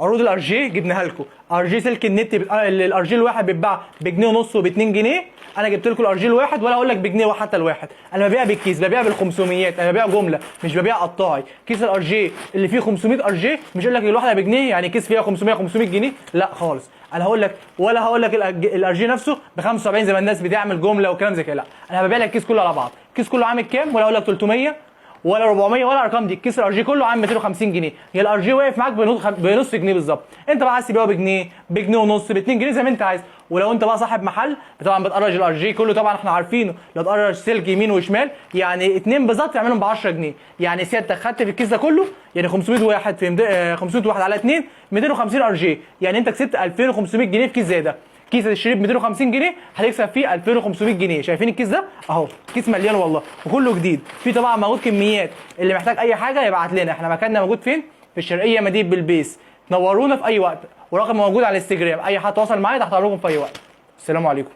عروض الار جي جبناها لكم. ار جي سلك النت الار جي الواحد بيتباع بجنيه ونص وب 2 جنيه. انا جبت لكم الار جي الواحد، ولا اقول لك بجنيه حتى الواحد. انا ببيع بالكيس، ببيع بال500، انا ببيع جمله مش ببيع قطاعي. كيس الار جي اللي فيه 500 ار جي، مش هقول لك الواحده بجنيه يعني كيس فيها 500 جنيه، لا خالص. انا هقول لك، ولا هقول لك الار جي نفسه ب 75 زي ما الناس بتعمل جمله وكلام زي كده، لا. انا ببيع لك الكيس كله على بعض. الكيس كله عامل كام؟ ولا اقول لك 300 ولا 400 ولا الارقام دي. الكيس الار جي كله عامل 250 جنيه. هي الار جي واقف معاك بنص جنيه بالظبط. انت بقى عايز تبيعه بجنيه، بجنيه ونص، ب 2 جنيه زي ما انت عايز. ولو انت بقى صاحب محل طبعا بتقرج الار جي كله، طبعا احنا عارفينه. لو تقرج سلك يمين وشمال يعني اتنين بالظبط تعملهم ب 10 جنيه. يعني سيادتك خدت في الكيس ده كله يعني 500 واحد في 500 واحد على 2 250 ار جي. يعني انت كسبت 2500 جنيه في كيس زي ده. كيس الشريب 250 جنيه هتكسب فيه 2500 جنيه. شايفين الكيس ده اهو؟ كيس مليان والله وكله جديد. في طبعا موجود كميات. اللي محتاج اي حاجه يبعت لنا. احنا مكاننا موجود فين؟ في الشرقيه مدينه بلبيس. نورونا في اي وقت، ورقم موجود على الانستجرام. اي حد تواصل معايا تحت امركم في اي وقت. السلام عليكم.